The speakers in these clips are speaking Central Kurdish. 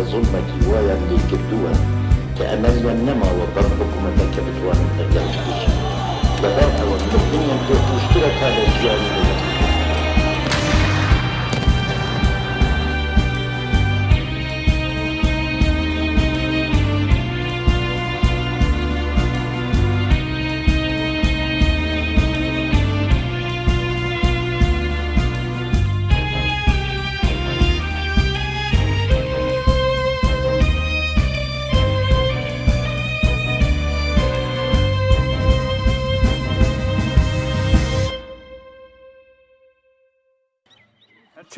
زڵمەتی وایان لێ کردووە کە ئەمەلیان نەماوە بەم حکوومەتەکە بتوانن ئەنجام بدەن لەبەر ئەوە مردنیان پێ تووشترە تا لە ژیانی دەوڵەت.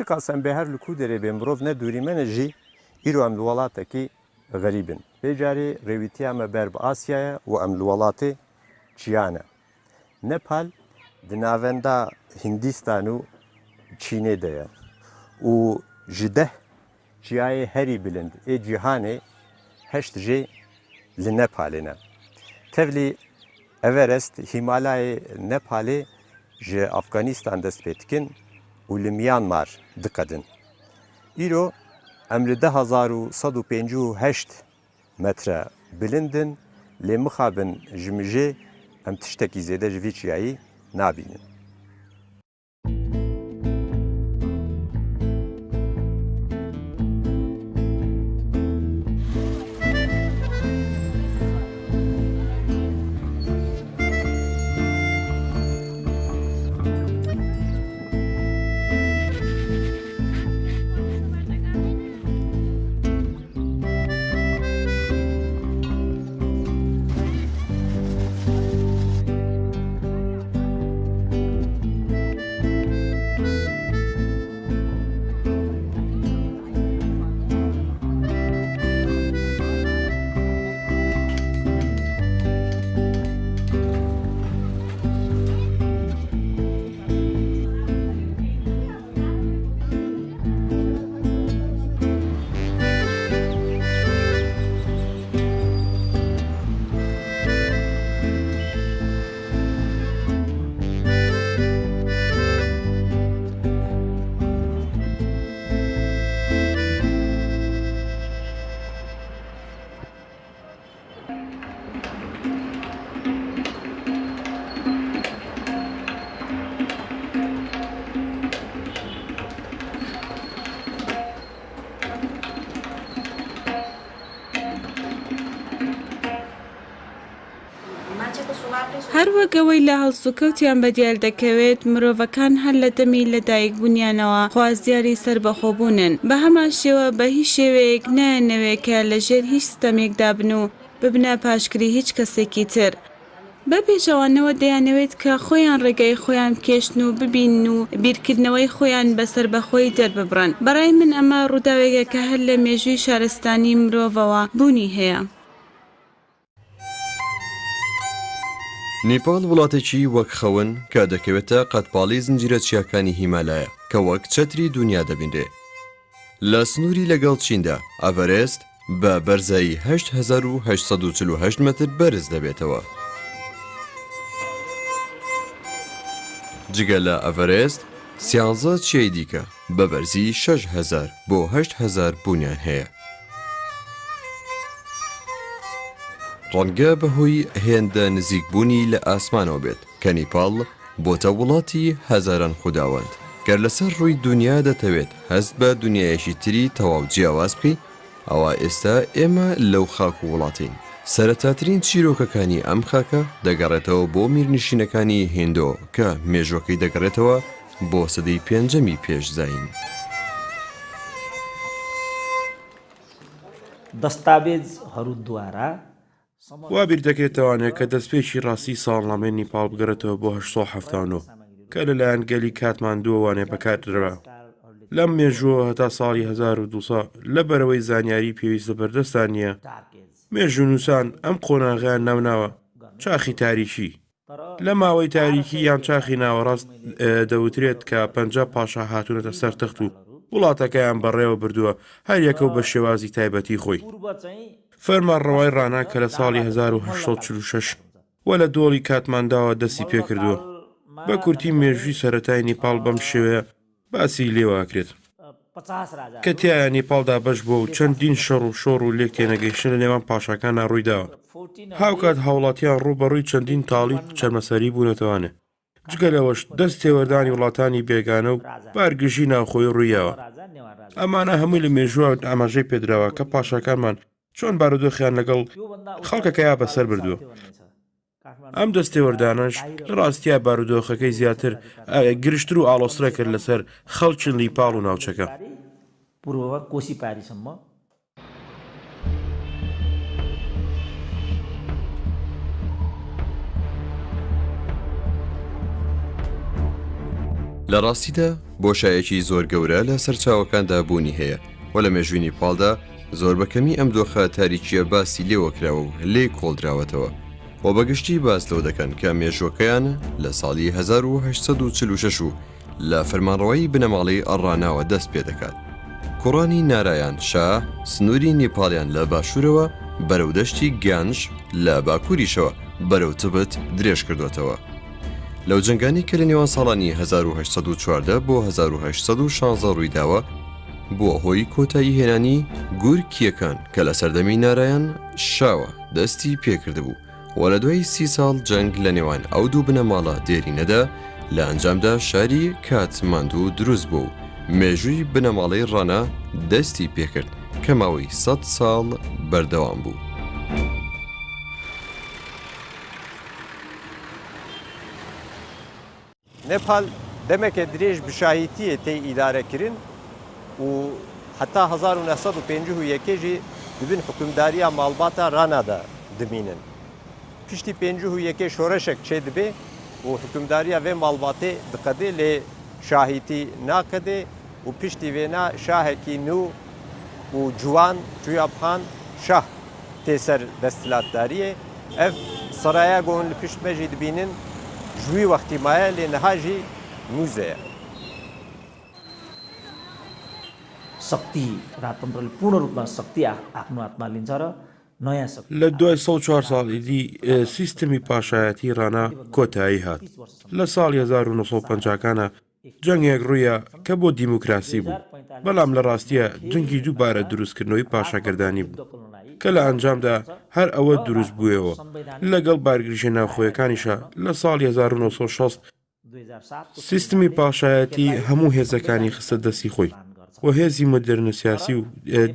چی قاسم به هر لکو داره به مروف نه دوری من جی ایرو ام الولاته کی غریبن بجاری رویتی ام برب آسیا و ام الولاته چیانه نپال دناوندا هندستانو چینه ده و جده جای هری بلند ای جهانه هشت جی لنپالینه تبلی اورست هیمالای نپالی جه افغانستان دست پیتکن و لمیانمار دقدن. ایرو امر 1158 متر بلندن لمخابن جمجه ام تشتکی زیده جویچیایی نابینن. هەر وەگەوەی لە هەڵسوکەوتیان بەدیار دەکەوێت مرۆڤەکان هەر لە دەمی لەدایکبوونیانەوە خوازیاری سەربەخۆبوونن بە هەمان شێوە بە هیچ شێوەیەک نایەنەوێت کە لەژێر هیچ ستەمێکدا بن و ببنە پاشکری هیچ کەسێکی تر بە پێچەوانەوە دەیانەوێت کە خۆیان ڕێگای خۆیان بکێشن و ببین و بیرکردنەوەی خۆیان بەسەر بەخۆی دەرببڕن بەڕای من ئەمە ڕووداوێکە کە هەر لە مێژووی شارستانی مرۆڤەوە بوونی هەیە نیپال وڵاتێکی وەک خەون کە دەکەوێتە قەتپاڵی زنجیرە چیاکانی هیمالایە کە وەک چەتری دنیا دەبینرێ. لە سنووری لەگەڵ چیندا ئەڤەرێست بە بەرزایی 8848 متر بەرز دەبێتەوە. جگە لە ئەڤەرێست 13 چیای دیکە بە بەرزی 6000 بۆ 8000 بوونیان هەیە. ڕەنگە بەهۆی هێندە نزیکبوونی لە ئاسمانەوە بێت کە نیپاڵ بۆتە وڵاتی هەزاران خوداوەند گەر لەسەر ڕووی دنیا دەتەوێت هەست بە دنیایەکی تری تەواو جیاواز بکەی ئەوە ئێستا ئێمە لەو خاک و وڵاتین. سەرەتاترین چیرۆکەکانی ئەم خاکە دەگەڕێتەوە بۆ میرنشینەکانی هێندۆ کە مێژوەکەی دەگەڕێتەوە بۆ سەدەی پێنجەمی پێشزاین. دەستاوێزهەڕوو دوارە وا بیر دەکرێتەوانێت کە دەستپێکی ڕاستی ساڵنامەی نیپال بگەڕێتەوە بۆ 1970 کە لەلایەن گەلی کاتماندووەوانێ بەکاردرا. لەم مێژووە هەتا ساڵی 1200 لە بەرەوەی زانیاری پێویستە بەردەستان نییە. مێژوو نووسان ئەم قۆناغیان ناوناوە چاخی تاریکی. لە ماوەی تاریکی یان چاخی ناوەڕاست دەوترێت کە 50 پاشا هاتوونەتە سەر تەخت و وڵاتەکەیان بەڕێوە بردووە هەر یەکە و بە شێوازی تایبەتی خۆی. فەرمان ڕەوای ڕانا کە لە ساڵی 1846 وە لە دۆڵی کاتمانداوە دەستی پێکردووە. بە کورتی مێژووی سەرەتای نیپاڵ بەم شێوەیە باسی لێواکرێت. کە تایە نیپالدا بەش بووە و چەندین شەڕ و شۆڕ و لێک تێنەگەیشتن لە نێوان پاشەکانە ڕوویداوە. هاوکات هاوڵاتیان ڕوبەڕووی چەندین تاڵی چەرمەسەری بوونەتەوانێ. جگە لەوەش دەست تێوەردانی وڵاتانی بێگانە و بارگژی ناوخۆی ڕوویەوە. ئەمانە هەمووی لە مێژووە ئاماژەی پێدراوە کە پاشەکانمان چۆن بارودۆخیان لەگەڵ خەڵکەکەیا بەسەر بردووە. ئەم دەستێوەردانش لە ڕاستیە بارودۆخەکەی زیاتر گرشتر و ئاڵۆسرە کرد لەسەر خەڵکی نیپاڵ و ناوچەکە. पूर्वमा कोशी पारीसम्म لە ڕاستیدا بۆشایەکی زۆر گەورە لە سەرچاوەکاندا بوونی هەیە و لە مێژووی نیپاڵدا زۆر بەکەمی ئەم دۆخە تاریکیە باسی لێوەکراوە و لێ کۆڵدراوەتەوە و بەگشتی باس لەو دەکەن کە مێژوەکەیان لە ساڵی 1846 و لە فەرمانڕەوەی بنەماڵی ئەڕاناوە دەست پێ دەکات. کوڕانی نارایان شاه سنووری نیپاڵیان لە باشوورەوە بەرەو دەشتی گیانش لە باکووریشەوە بەرەو تبت درێژ کردوێتەوە. لەو جنگانی کە لە نێوان ساڵانی 1814 بۆ 1816 ڕوویداوە بووە هۆی کۆتایی هێنانی گورکیەکان کە لە سەردەمی نارایان شاوە دەستی پێکرده بوو و لە دوای 30 ساڵ جەنگ لە نێوان ئەو دوو بنەماڵە دێرینەدا لە ئەنجامدا شاری کاتماندوو دروست بوو و مێژووی بنەماڵەی ڕانا دەستی پێکرد کە ماوەی 100 ساڵ بەردەوام بوو. نێپال دەمێکە درێژ بشاهیتیە تێی ئیدارەکردن و حتا 1951 دبن حکومداریە ماڵباتە ڕانادا دمینن. پشتی 51 شۆرەشێک چێ دەبێ و حکومداریە vê ماڵباتê diqedê lê şahîtî nakedê û piştî vêna şahekî nû û ciwan çûya pan şah tê ser desthilatdariyê. Ev saraya gon li pişt me jî dibînin ji wî wextî maye lê niha jî mûze ye. शक्ति राजतन्त्रले पूर्ण रूपमा शक्ति आफ्नो हातमा लिन्छ र नयाँ शक्ति لە دوای 4 ساڵیدی سیستمی پاشایەتی ڕانا کۆتایی هات. لە ساڵی 1950کانە جەنگێک ڕوویە کە بۆ دیموکراسی بوو، بەڵام لە ڕاستیە جەنگی دووبارە دروستکردنەوەی پاشاگردانی بوو کە لە ئەنجامدا هەر ئەوە دروست بوویەوە لەگەڵ بارگریژە ناوخۆیەکانیشە. لە ساڵی 1960 سیستمی پاشایەتی هەموو هێزەکانی خستە دەستی خۆی و هێزی مۆدرن سیاسی و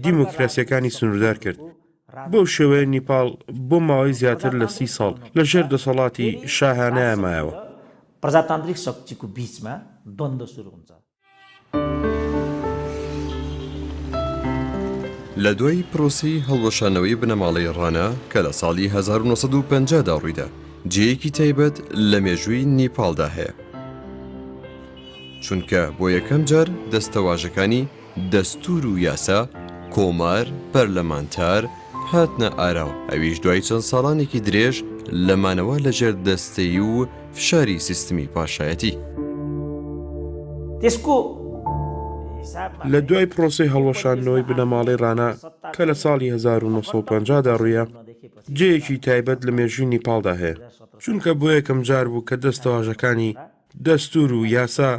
دیموکراسیەکانی سنووردار کرد. بەو شێوەیە نیپاڵ بۆ ماوەی زیاتر لە 30 ساڵ لە ژێر دەسەڵاتی شاهانەیە مایەوە. प्रजातान्त्रिक शक्तिको बीचमा द्वन्द्व सुरु हुन्छ. لە دوای پرۆسی هەڵوەشانەوەی بنەماڵەی ڕانا کە لە ساڵی 1950دا ڕوویدا جێیەکی تایبەت لە مێژووی نیپاڵدا هەیە، چونکە بۆ یەکەم جار دەستەواژەکانی دەستور و یاسا، کۆمار، پەرلەمانتار هاتنە ئاراوە، ئەویش دوای چەند ساڵانێکی درێژ لەمانەوە لەژێر دەستەیی و فشاری سیستمی پاشایەتی. لە دوای پرۆسی هەڵوەشاندنەوەی بنەماڵەی ڕانا کە لە ساڵی 1950دا ڕوویە جێیەکی تایبەت لە مێژووی نیپاڵدا هەیە، چونکە بۆ یەکەم جار بوو کە دەستەواژەکانی دەستور و یاسا،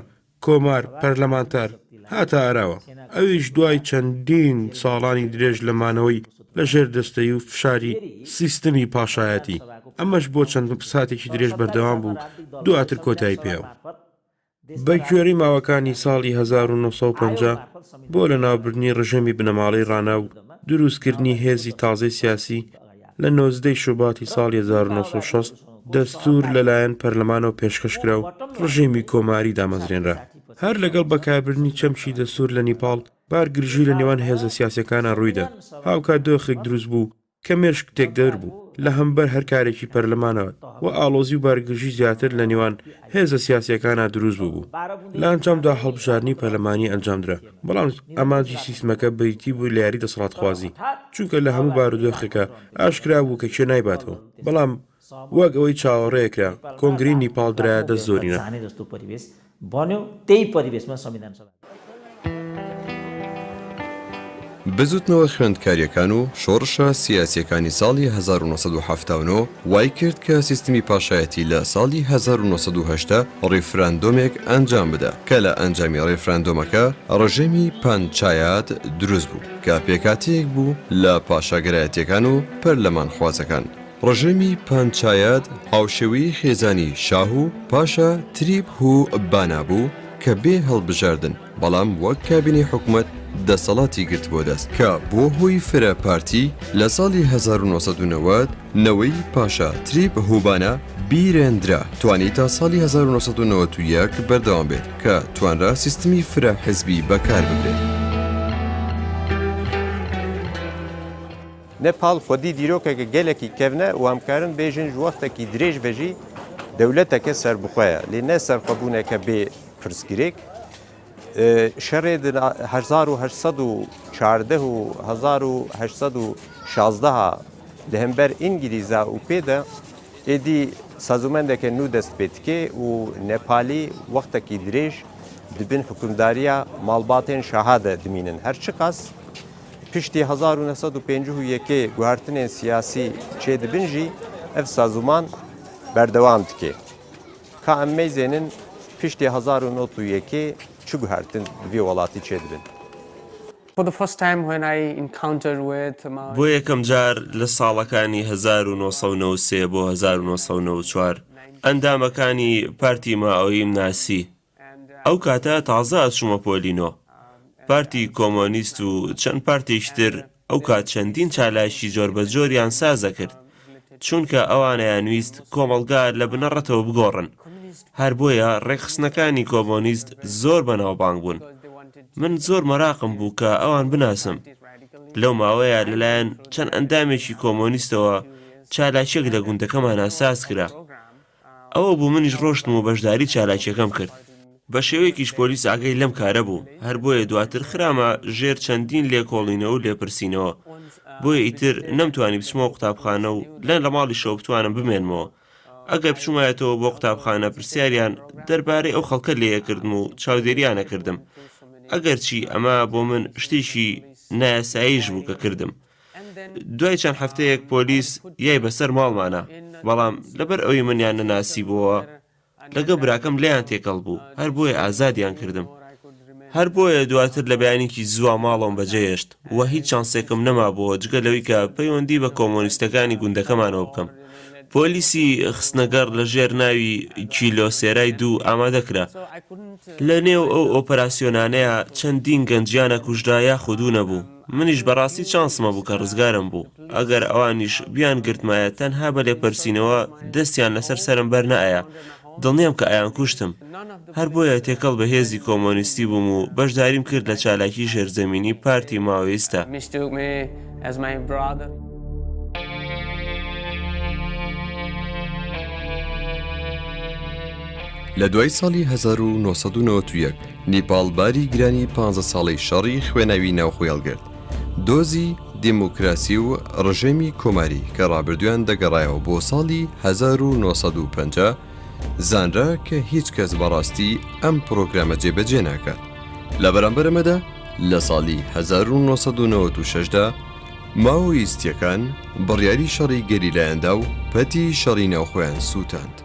کۆمار، پەرلەمانتار هاتە ئاراوە، ئەویش دوای چەندین ساڵانی درێژ لەمانەوەی لە ژێر دەستەیی و فشاری سیستمی پاشایەتی. ئەمەش بۆ چەند ساتێکی درێژ بەردەوام بوو، دواتر کۆتایی پێوە. بە کوێری ماوەکانی ساڵی 1950 بۆ لە ناوبردنی ڕژەمی بنەماڵەی ڕانا و دروستکردنی هێزی تازەی سیاسی لە 19 شوباتی ساڵی 1960 دەستور لەلایەن پەرلەمانەوە پێشکەشکرا و ڕژێمی کۆماری دامەزرێنرا. هەر لەگەڵ بەکاربردنی چەمشی دەستور لە نیپاڵ بارگرژی لە نێوان هێزە سیاسەکانە ڕوویدا. هاوکات دۆخێک دروست بوو کە مێشک تێکدەر بوو لە هەمبەر هەر کارێکی پەرلەمانەوە و ئاڵۆزی و بارگرژی زیاتر لە نێوان هێزە سیاسیەکانە دروست بوو. لە ئەنجامدا هەڵبژاردننی پەرلەمانی ئەنجامدرا، بەڵام ئامانجی سیستمەکە بریتی بوو لە یاری دەسەڵاتخوازی، چونکە لە هەموو بارودۆخێکە ئاشکرا بوو کە کوێ نایباتەوە، بەڵام وەک ئەوەی چاوەڕێکرا کۆنگری نیپاڵ درایە دەست زۆرینە. बन्यो त्यही परिवेशमा संविधान सभा بزوتنەوە خوێندکاریەکان و شۆڕشە سیاسیەکانی ساڵی 1970 وای کرد کە سیستمی پاشایەتی لە ساڵی 1970 ڕیفراندۆمێک ئەنجام بدە کە لە ئەنجامی ڕیفراندۆمەکە ڕژێمی پانچایات دروست بوو کە پێکاتەیەک بوو لە پاشاگرایەتیەکان و پەرلەمانخوازەکان. ڕژێمی پانچایات هاوشێوەی خێزانی شاه و پاشا تریپ و بانا بوو کە بێ هەڵبژاردن بەڵام وەک کابینی حکوومەت دەسەڵاتی گرت بۆ دەست کە بۆ هۆی فرە پارتی لە ساڵی 1990 نەوەی پاشا تریپ هوبانە بیرێندرا توانی تا ساڵی 1991 بەردەوام بێت کە توانرا سیستمی فرە حزبی بەکار ببرێت. نەپال خودی دیرۆکێکە گەلێکی کەونە و هەمکارن بێژن وەختێکی درێژ بەژی دەولەتەکە سەربخۆیە لێ نە سەرخەبوونێکە بێ پرسگرێک شەڕێ 1814 و 1816 لە هەمبەر ئینگلیزا و پێدا ئێدی سازومەندێکە نو دەست پێتکێ و نەپالی وەختێکی درێژ دبن حکومداریە ماڵباتێن شەهادە دمینن هەرچی قەس پشتی 1951 گوهارتنên siyasî çê dibin jî ev sazûman berdewam dike. Ka em mêzênin piştî 1991 çi guhertin vê welatî çê dibin. بۆ یەکەم جار لە ساڵەکانی 1993 بۆ 1994 ئەندامەکانی پارتی ماوەیم ناسی. ئەو کاتە تازە ئەچوومە پۆلینۆ. پارتی کۆمۆنیست و چەند پارتێکتر ئەو کات چەندین چالاشی جۆر بە جۆریان سازە کرد چونکە ئەوانەیان ویست کۆمەڵگا لە بنەڕەتەوە بگۆڕن. هەر بۆیە ڕێکخستنەکانی کۆمۆنیست زۆر بەناوبانگ بوون. من زۆر مەراقم بوو کە ئەوان بناسم. لەو ماوەیە لەلایەن چەند ئەندامێکی کۆمۆنیستەوە چالاکیەک لە گوندەکەمانە ساز کرا. ئەوە بوو منیش ڕۆشتم و بەشداری چالاکیەکەم کرد. بە شێوەیەکیش پۆلیس ئاگەی لەم کارە بوو هەر بۆیە دواتر خرامە ژێر چەندین لێکۆڵینەوە و لێپرسینەوە بۆیە ئیتر نەمتوانی بچمەوە قوتابخانە و لەن لە ماڵیشەوە بتوانم بمێنمەوە. ئەگەر بچوومایەتەوە بۆ قوتابخانە پرسیاریان دەربارەی ئەو خەڵکە لێیەکردم و چاودێریانە کردم. ئەگەر چی ئەمە بۆ من شتێکی نایاساییش بوو کە کردم. دوای چەند هەفتەیەک پۆلیس یای بەسەر ماڵمانە بەڵام لەبەر ئەوەی منیان نەناسی بووە لەگە براکەم لێیان تێکەڵ بوو هەر بۆیە ئازادیان کردم. هەر بۆیە دواتر لە بەیانێکی زووە ماڵەوەم بەجێهێشت و هیچ چانسێکم نەمابووە جگە لەوەی کە پەیوەندی بە کۆمۆنیستەکانی گوندەکەمانەوە بکەم. پۆلیسی خستنەگەڕ لە ژێر ناوی کیلۆسێرای 2 ئامادەکرا. لە نێو ئەو ئۆپەراسیۆنانەیە چەندین گەنجیانە کوژرا یاخودوو نەبوو. منیش بەڕاستی چانسمە بوو کە ڕزگارم بوو. ئەگەر ئەوانیش بیان گرتمایە تەنها بە لێپەرسینەوە دەستیان لەسەر سەرم بەرنایە. دڵنیام کە ئایان کوشتم. هەر بۆیە تێکەڵ بە هێزی کۆمۆنیستی بووم و بەشداریم کرد لە چالاکی ژێرزەمینی پارتی ماوەیستە. لە دوای ساڵی 1991 نیپال باری گرانی 15 ساڵی شەڕی خوێناوی ناوخۆیەڵگرت. دۆزی دیموکراسی و ڕژێمی کۆماری کە ڕابردویان دەگەڕایەوە بۆ ساڵی 1950 زانرا کە هیچ کەس بەڕاستی ئەم پرۆگرامە جێبەجێ ناکات. لە بەرامبەرەمەدا لە ساڵی 1996دا ماوەیستیەکان بڕیاری شەڕی گەریلایەندا و پەتی شەڕی ناوخۆیان سووتاند.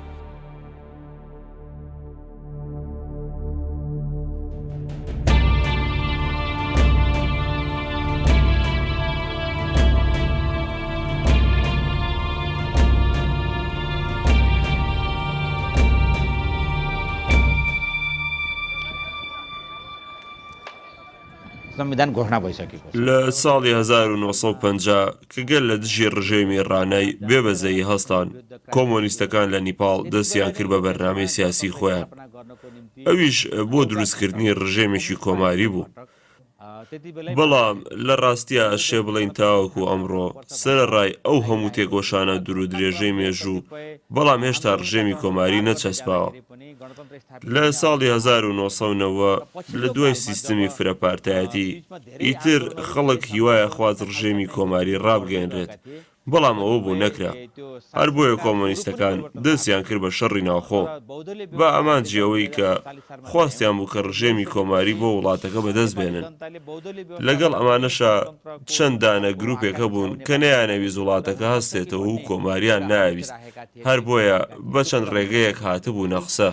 لە ساڵی 1950 کە گەل لە دژی ڕژێمی ڕانای بێبەزەیی هەستان کۆمۆنیستەکان لە نیپال دەستیان کرد بە بەرنامەی سیاسی خۆیان. ئەویش بۆ دروستکردنی ڕژێمێکی کۆماری بوو. بەڵام لە ڕاستیە شێ بڵین تاوەکو ئەمڕۆ سەرەڕای ئەو هەموو تێگۆشانە دوور و درێژەی مێژوو بەڵام هێشتا ڕژێمی کۆماری نەچەسپاوە. لە ساڵی 1990 لە دوای سیستمی فرەپارتایەتی ئیتر خەڵک هیوایە خواز ڕژێمی کۆماری ڕابگەێنرێت بەڵام ئەوە بوو نەکرا. هەر بۆیە کۆمۆنیستەکان دەستیان کرد بە شەڕی ناوخۆ بە ئامانجیەوەی کە خواستیان بوو کە ڕژێمی کۆماری بۆ وڵاتەکە بەدەست بێنن. لەگەڵ ئەمانەشە چەند دانە گروپێکە بوون کە نەیانەویست وڵاتەکە هەستێتەوە و کۆماریان ناویست. هەر بۆیە بە چەند ڕێگەیەک هاتبوو نەخسە.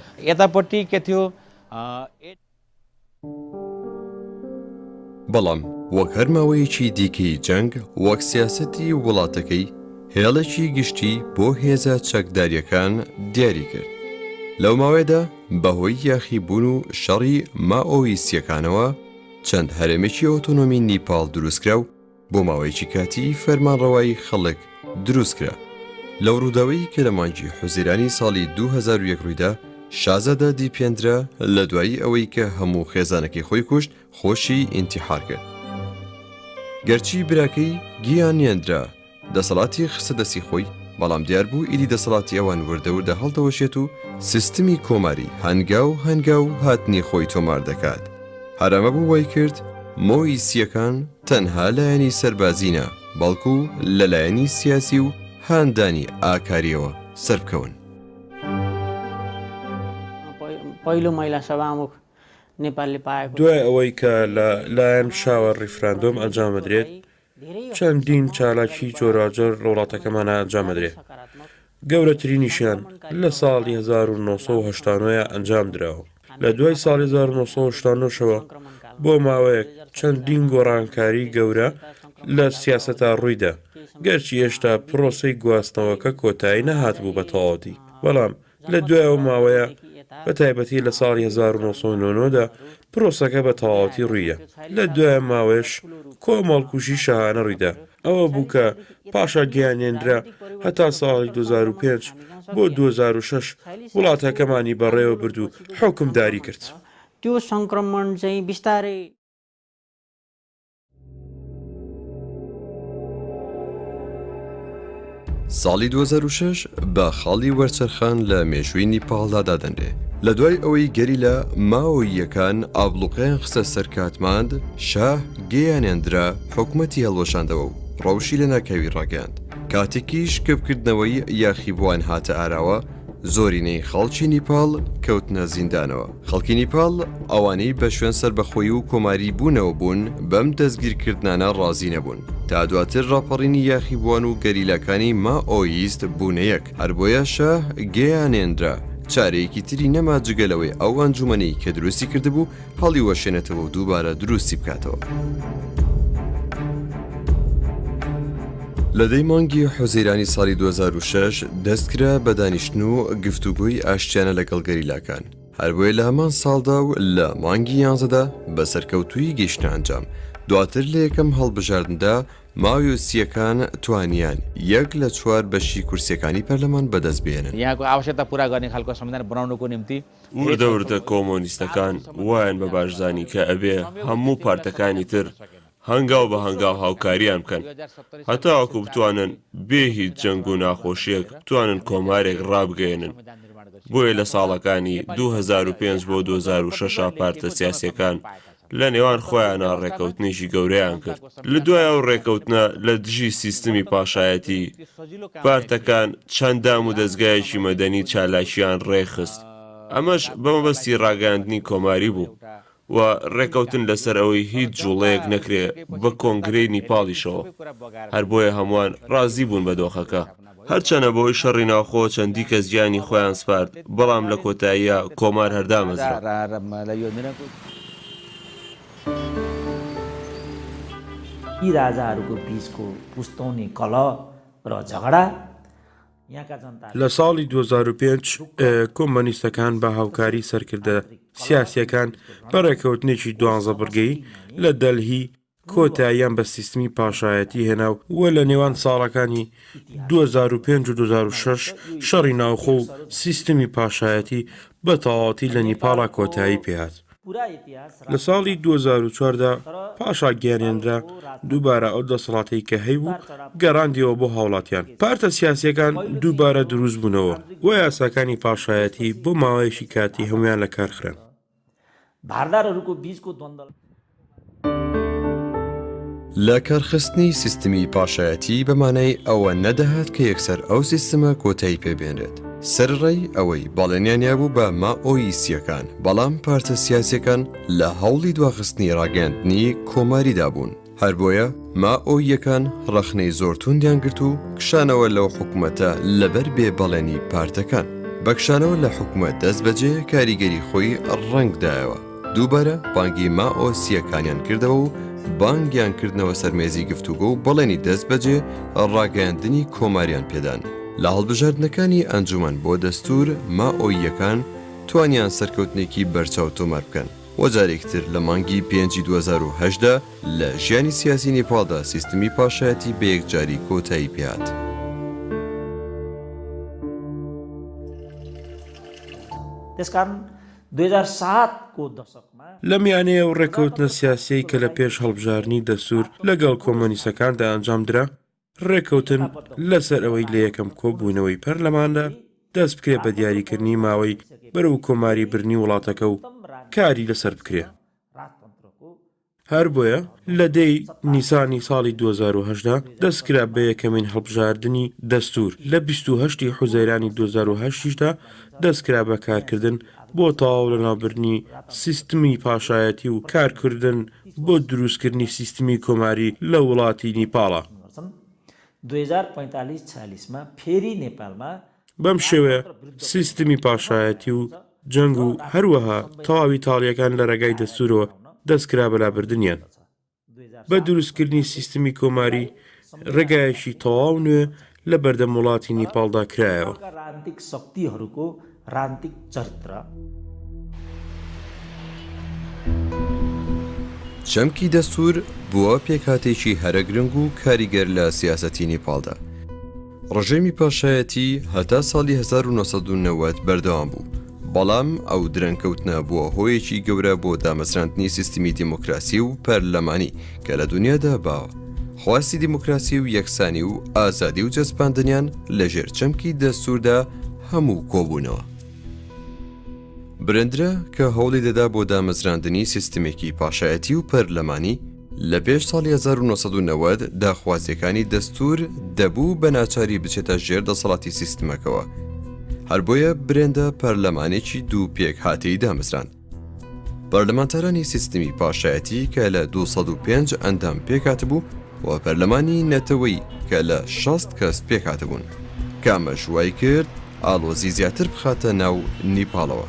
بەڵام وەک هەرماوەیەکی دیکەی جەنگ وەک سیاسەتی وڵاتەکەی هێڵێکی گشتی بۆ هێزە چەکداریەکان دیاری کرد. لەو ماوەیەدا بەهۆی یاخیبوون و شەڕی ماۆیسیەکانەوە چەند هەرێمێکی ئۆتۆنۆمی نیپال دروستکرا و بۆ ماوەیەکی کاتی فەرمانڕەوایی خەڵک دروستکرا. لەو ڕووداوەی کە لە مانگی حوزیرانی ساڵی 2001 ڕوویدا شازادە دیپێندرا لە دوایی ئەوەی کە هەموو خێزانەکەی خۆی کوشت خۆشی ئینتیحار کرد. گەرچی براکەی گیانیێندرا دەسەڵاتی خستە دەستی خۆی، بەڵام دیار بوو ئیدی دەسەڵاتی ئەوان وردەوردە هەڵدەوەشێت و سیستمی کۆماری هەنگاو هاتنی خۆی تۆمار دەکات. هەرەمە بوو وای کرد مۆئیسیەکان تەنها لایەنی سەربازینە، بەڵکو لەلایەنی سیاسی و هاندانی ئاکاریەوە سەربکەون. دوای ئەوەی کە لە لایەن شاوە ڕیفراندۆم ئەنجامەدرێت، چەندین چالاکی جۆراجۆر وڵاتەکەمانە ئەنجامەدرێت. گەورەترینیشیان لە ساڵی 1970 ئەنجام درراوە. لە دوای ساڵی 1970 بۆ ماوەیەک چەندین گۆڕانکاری گەورە لە سیاسەتا ڕوویدا، گەرچی هێشتا پرۆسەی گواستنەوەکە کۆتایی نەهات بوو بە تەواوەتی. بەڵام لە دوای ئەو ماوەیە بە تایبەتی لە ساڵی 1990دا پرۆسەکە بە تەواوەتی ڕوویە. لە دوای ماوەش کۆمەڵکوژی شاهانە ڕوویدا. ئەوە بوو کە پاشا گیانێندرا هەتا ساڵی 2005 بۆ 2006 وڵاتەکەمانی بەڕێوە برد و حکمداری کرد. ساڵی 2006 بە خاڵی وەرچەرخان لە مێژووی نیپاڵدا دادەنرێ. لە دوای ئەوەی گەریلا ماۆییەکان ئابلوقیان خستە سەر کاتماند، شاه گەیانێندرا حکومەتی هەڵوەشاندەوە و ڕەوشی لە ناکەوی ڕاگەاند. کاتێکیش کەپکردنەوەی یاخیبووان هاتە ئاراوە، زۆرینەی خەڵکی نیپال کەوتنە زیندانەوە. خەڵکی نیپال ئەوانەی بە شوێن سەربەخۆیی و کۆماری بوونەوە بوون بەم دەستگیرکردانە ڕازی نەبوون. تا دواتر ڕاپەڕینی یاخیبووان و گەریلاکانی ماۆیست بوونەیەک. هەر بۆیە شاه گەیانێندرا چارەیەکی تری نەما جگەلەوەی ئەو ئەنجومەنەی کە دروستی کردبوو هەڵی وەشێنێتەوە و دووبارە دروستی بکاتەوە. لەدەی مانگی حوزەیرانی ساڵی 2006 دەستکرا بە دانیشتن و گفتوگوی ئاشتیانە لەگەڵ گەریلاکان. هەر بۆیە لە هەمان ساڵدا و لە مانگی 11دا بە سەرکەوتووی گەیشتە ئەنجام. دواتر لە یەکەم هەڵبژاردندا ماویۆسیەکان توانیان 1 لە 4 بەشی کورسیەکانی پەرلەمان بەدەست بێنن. وردەوردە کۆمۆنیستەکان وایان بە باشزانی کە ئەبێ هەموو پارتەکانی تر هەنگاو بە هەنگاو هاوکاریان بکەن، هەتاوەکو بتوانن بێ هیچ جەنگ و ناخۆشیەک بتوانن کۆمارێک ڕابگەێنن. بۆیە لە ساڵەکانی 2005 بۆ 2006 پارتە سیاسیەکان لە نێوان خۆیانە ڕێکەوتنیشی گەورەیان کرد. لە دوای ئەو ڕێکەوتنە لە دژی سیستمی پاشایەتی پارتەکان چەندام و دەستگایەکی مەدەنی چالاکیان ڕێخست. ئەمەش بەمەبەستی ڕاگەاندنی کۆماری بوو و ڕێکەوتن لەسەر ئەوەی هیچ جوڵەیەک نەکرێ بە کۆنگرەی نیپاڵیشەوە. هەر بۆیە هەمووان ڕازی بوون بە دۆخەکە. هەرچەنە بۆی شەڕی ناوخۆ چەندی کەس گیانی خۆیان سپارد، بەڵام لە کۆتاییە کۆمار هەردامەزرا. यी राजाहरूको बीचको पुस्तौनी कलह र झगडा यहाँका जनता لە ساڵی 2005 کۆمۆنیستەکان بە هاوکاری سەرکردە سیاسیەکان بە ڕێکەوتنێکی 12 بڕگەی لە دەلهی کۆتاییان بە سیستمی پاشایەتی هێنا و لە نێوان ساڵەکانی 2005 و 2006 شەڕی ناوخۆ و سیستمی پاشایەتی بە تەواوەتی لە نیپاڵا کۆتایی پێهات. لە ساڵی 2004دا پاشا گیانێندرا دووبارە ئەو دەسەڵاتەی کە هەیبوو گەڕاندیەوە بۆ هاوڵاتیان. پارتە سیاسیەکان دووبارە دروست بوونەوە و یاساکانی پاشایەتی بۆ ماوەیەکی کاتی هەمویان لە کارخران. لە کارخستنی سیستمی پاشایەتی بەمانەی ئەوە نەدەهات کە یەکسەر ئەو سیستمە کۆتایی پێبێنرێت. سەرڕێی ئەوەی باڵێنیانیا بوو بە ماۆیسیەکان، بەڵام پارتە سیاسیەکان لە هەوڵی دواخستنی ڕاگەاندنی کۆماریدا بوون. هەر بۆیە ماۆیەکان ڕەخنەی زۆر توندیان گرت و کشانەوە لەو حکوومەتە لەبەر بێبەڵێنی پارتەکان. بەکشانەوە لە حکوومەت دەست بەجێ کاریگەری خۆی ڕەنگدایەوە. دووبارە بانگی ماۆسیەکانیان کردەوە و بانگیان کردنەوە سەرمێزی گفتوگۆ و بەڵێنی دەست بەجێ ڕاگەاندنی کۆماریان پێدان. لە هەڵبژاردنەکانی ئەنجومەن بۆ دەستور ماۆیەکان توانیان سەرکەوتنێکی بەرچاو تۆمار بکەن. وەجارێکتر لە مانگی 5 2010دا لە ژیانی سیاسی نێپالدا سیستمی پاشایەتی بە یەکجاری کۆتایی پێهات. त्यसकारण 2007 को दशकमा لە میانەیە و ڕێکەوتنە سیاسیی کە لە پێش هەڵبژارنی دەسوور لەگەڵ کۆمۆنیستەکاندا ئەنجامدرا، ڕێکەوتن لەسەر ئەوەی لە یەکەم کۆبوونەوەی پەرلەماندا دەست بکرێت بە دیاریکردنی ماوەی بەرەو کۆماری برنی وڵاتەکە و کاری لەسەر بکرێ. هەر بۆیە لە دەی نیسانی ساڵی 2010دا دەستکرا بە یەکەمین هەڵبژاردننی دەستور. لە 28 حوزەیرانی 2010دا دەستکرا بە کارکردن بۆ تەواو لەناوبردنی سیستمی پاشایەتی و کارکردن بۆ دروستکردنی سیستمی کۆماری لە وڵاتی نیپاڵە. 2045-46 फेरि नेपालमा بەم شێوەیە سیستمی پاشایەتی و جەنگ و هەروەها تەواوی تاڵیەکان لە ڕێگای دەستورەوە دەستکرا بەلابردنیان. بە دروستکردنی سیستمی کۆماری ڕێگایەکی تەواو نوێ لە بەردەم وڵاتی نیپاڵدا کرایەوە. राजनीतिक शक्तिहरूको राजनीतिक चरित्र چەمکی دەستور بووە پێکهاتێکی هەرە گرنگ و کاریگەر لە سیاسەتی نیپاڵدا. ڕژێمی پاشایەتی هەتا ساڵی 1990 بەردەوام بوو، بەڵام ئەو درەنکەوتنە بووە هۆیەکی گەورە بۆ دامەزراندنی سیستمی دیموکراسی و پەرلەمانی کە لە دنیادا باوە. خواستی دیموکراسی و یەکسانی و ئازادی و جەسپاندنیان لەژێر چەمکی دەستوردا هەموو کۆبوونەوە. برندرە کە هەوڵی دەدا بۆ دامەزراندنی سیستمێکی پاشایەتی و پەرلەمانی لە پێش ساڵی 1990 داخوازیەکانی دەستور دەبوو بە ناچاری بچێتە ژێر دەسەڵاتی سیستمەکەوە. هەر بۆیە برێندە پەرلەمانێکی دوو پێک هاتەی دامەزراند. پەرلەمانتارانی سیستمی پاشایەتی کە لە 205 ئەندام پێکهاتبوو و پەرلەمانی نەتەوەی کە لە 60 کەس پێکهاتبوون، کامەش وای کرد ئاڵۆزی زیاتر بخاتە ناو نیپاڵەوە.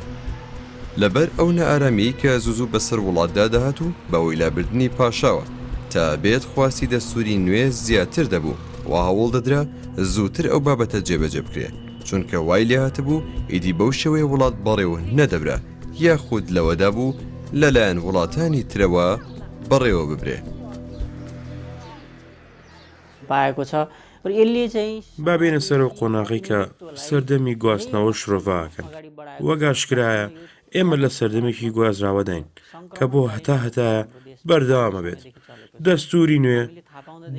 لەبەر ئەو نەئارامی کە زوزوو بەسەر وڵاتدا دەهات و بەوەی لابردنی پاشاوە تا بێت خواستی دەستوری نوێ زیاتر دەبوو و هەوڵ دەدرا زووتر ئەو بابەتە جێبەجێ بکرێ، چونکە وای لێ هاتبوو ئیدی بەو شێوەیە وڵات بەڕێوە نەدەبرا یاخود لەوەدا بوو لەلایەن وڵاتانی ترەوە بەڕێوە ببرێ. पाएको छ र यसले चाहिँ بابێنە سەرەوە قۆناغی کە سەردەمی گواستنەوە شرۆڤاکەن. وەگاشکرایە ئێمە لە سەردەمێکی گوازراوەداین کە بۆ هەتا بەردەوامە بێت. دەستوری نوێ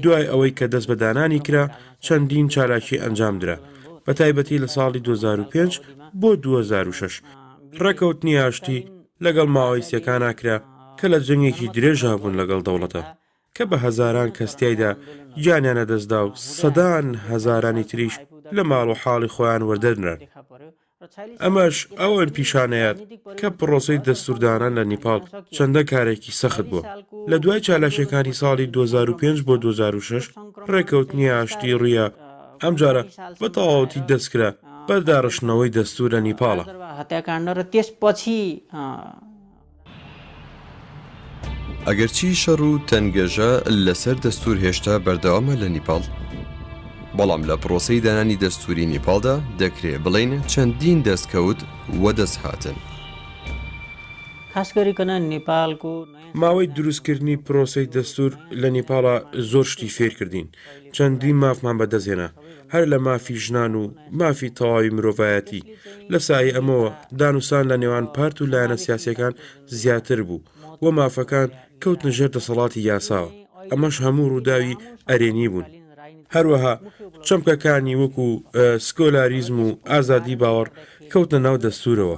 دوای ئەوەی کە دەست بەدانانی کرا چەندین چالاکی ئەنجامدرا، بە تایبەتی لە ساڵی 2005 بۆ 2006 ڕێکەوتنی ئاشتی لەگەڵ ماوەیسیەکان ناکرا کە لە جەنگێکی درێژا بوون لەگەڵ دەوڵەتە کە بە هەزاران کەستیایدا گیانیانە دەستدا و سەدان هەزارانی تریش لە ماڵ و حاڵی خۆیان وەردەدران. ئەمەش ئەوەن پیشانەیەت کە پرۆسەی دەستوردانان لە نیپاڵ چەندە کارێکی سەخت بووە. لە دوای چالاشەکانی ساڵی 2005 بۆ 2006 ڕێکەوتنی ئاشتی ڕوویە ئەمجارە بە تەواوەتی دەستکرا بەرداڕشتنەوەی دەستورە نیپاڵە. हत्याकाण्ड र त्यसपछि ئەگەرچی شەڕ و تەنگەژە لەسەر دەستور هێشتا بەردەوامە لە نیپاڵ، بەڵام لە پرۆسەی دانانی دەستوری نیپاڵدا دەکرێت بڵین چەندین دەستکەوت وە دەست هاتن. खास गरिकन नेपालको ماوەی دروستکردنی پرۆسەی دەستور لە نیپاڵە زۆر شتی فێر کردین. چەندین مافمان بەدەستهێنا، هەر لە مافی ژنان و مافی تەواوی مرۆڤایەتی. لە سای ئەمەوە دانووسان لە نێوان پارت و لایەنە سیاسیەکان زیاتر بوو و مافەکان کەوتنە ژێر دەسەڵاتی یاساوە. ئەمەش هەموو ڕووداوی ئەرێنی بوون. هەروەها چەمکەکانی وەکو سکۆلاریزم و ئازادی باوەڕ کەوتنە ناو دەستورەوە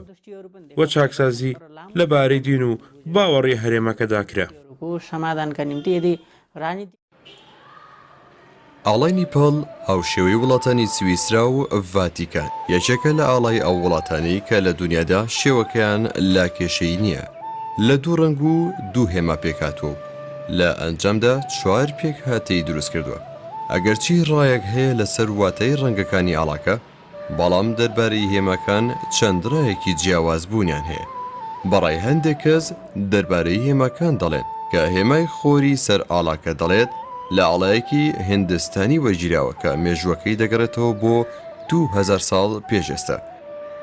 وە چاکسازی لەبارەی دین و باوەڕی هەرێمەکەدا کرا. समाधानका निम्ति यदि राजनीति ئاڵای نیپال هاوشێوەی وڵاتانی سویسرا و ڤاتیکان یەکێکە لە ئاڵای ئەو وڵاتانەی کە لە دنیادا شێوەکەیان لا کێشەی نییە لە دوو ڕنگ و دوو هێما پێکاتوە لە ئەنجامدا 4 پێک هاتەی دروست کردووە ئەگەرچی ڕایەک هەیە لەسەر واتای ڕەنگەکانی ئاڵاکە بەڵام دەربارەی هێماکان چەند ڕایەکی جیاواز بوونیان هەیە بەڕای هەندێک کەس دەربارەی هێماکان دەڵێن کە هێمای خۆری سەر ئاڵاکە دەڵێت لە ئاڵایەکی هندستانی وەرگیراوە کە مێژوەکەی دەگەڕێتەوە بۆ 2000 ساڵ پێشێستا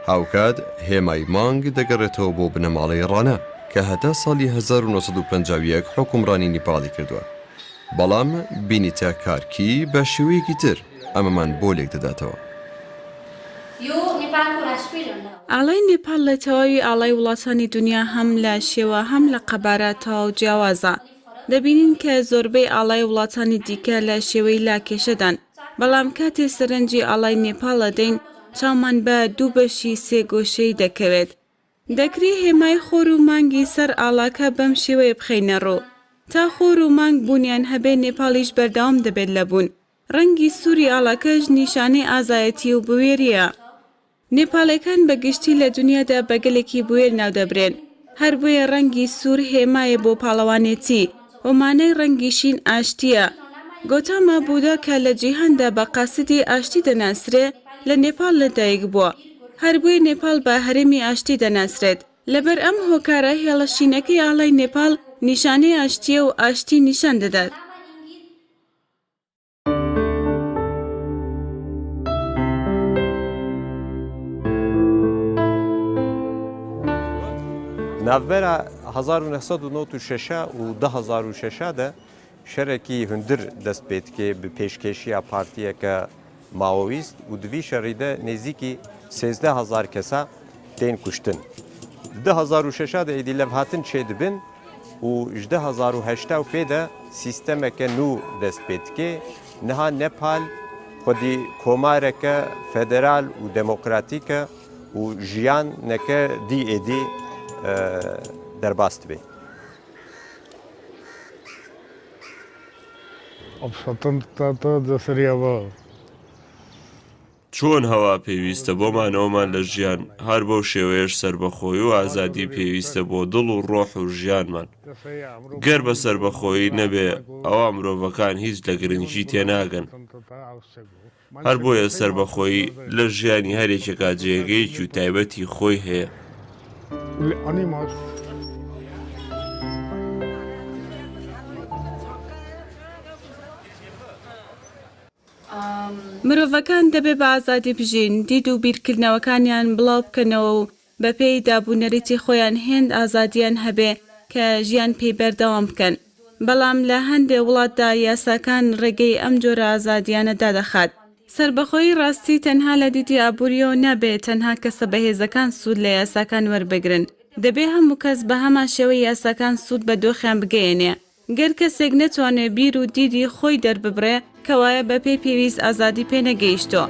هاوکات هێمای مانگ دەگەڕێتەوە بۆ بنەماڵەی ڕانا کە هەتا ساڵی 1950 حکومڕانی نیپاڵی کردووە بەڵام بینیتە کارکی بە شێوەیەکی تر ئەمەمان بۆ لێک دەداتەوە ئاڵای نێپال لە تەواوی ئاڵای وڵاتانی دنیا هەم لە شێوە هەم لە قەبارەتەوە و جیاوازە دەبینین کە زۆربەی ئاڵای وڵاتانی دیکە لە شێوەی لاکێشەدان بەڵام کاتێ سەرنجی ئاڵای نێپاڵە دەین چاومان بە دوو بەشی سێ گۆشەی دەکەوێت دەکری هێمای خۆر و مانگی سەر ئاڵاکە بەم شێوەیە بخەینە ڕۆ تا خۆر و مانگ بوونیان هەبێ نێپاڵیش بەردەوام دەبێت لەبوون ڕەنگی سووری ئاڵاکەش نیشانەی ئازایەتی و بوێریە نێپاڵەکان بەگشتی لە دنیادا بەگەلێکی بوێر ناودەبرێن هەر بۆیە ڕەنگی سوور هێمایە بۆ پاڵەوانێتی ومانەی ڕەنگی شین ئاشتیە گۆتاما بوودا کە لە جیهاندا بە قاسدی ئاشتی دەناسرێ لە نێپال لەدایک بووە هەر بۆیە نێپال بە هەرێمی ئاشتی دەناسرێت لەبەر ئەم هۆکارە هێڵەشینەکەی ئاڵای نێپال نیشانەی ئاشتیە و ئاشتی نیشان دەدات ناوبەرە 1996 و 2006 دا شەرێکی هوندر دەست پێتکێ بە پێشکێشیە پارتیەکە ماوەویست و دوی شەڕیدە نێزیکی 13,000 کەسە تێن کوشتن 2006 دا ئیدی لەڤ هاتن چێ دبن و 2008 پێدا سیستەمەکە نو دەست پێتکێ نەها نەپال خودی کۆمارەکە فەدەرال و دەموکراتیکە و ژیانەکە دی ئێدی دەرباست بێ چۆن هەوا پێویستە بۆمانەوەمان لە ژیان هەر بەو شێوەیەش سربەخۆیی و ئازادی پێویستە بۆ دڵ و ڕۆح و ژیانمان گەر بە سربەخۆیی نەبێ ئەوە مرۆڤەکان هیچ لە گرنگی تێناگەن هەر بۆیە سربەخۆیی لە ژیانی هەرێکێکا جێگەیەکی و تایبەتی خۆی هەیە مرۆڤەکان دەبێ بە ئازادی بژین دید و بیرکردنەوەکانیان بڵاو بکەنەوە و بە پێی دابوونەریتی خۆیان هێند ئازادیان هەبێ کە ژیان پێی بەردەوام بکەن بەڵام لە هەندێک وڵاتدا یاساکان ڕێگەی ئەم جۆرە ئازادیانە دادەخات سربەخۆیی ڕاستی تەنها لە دیدی ئابوووریەوە نابێت تەنها کەسە بەهێزەکان سوود لە یاساکان وەربگرن دەبێ هەموو کەس بە هەمان شێوەی یاساکان سوود بە دۆخیان بگەێنێ گەر کەسێک نەتوانێت بیر و دیدی خۆی دەرببڕێ کەوایە بە پێی پێویست ئازادی پێ نەگەیشتۆ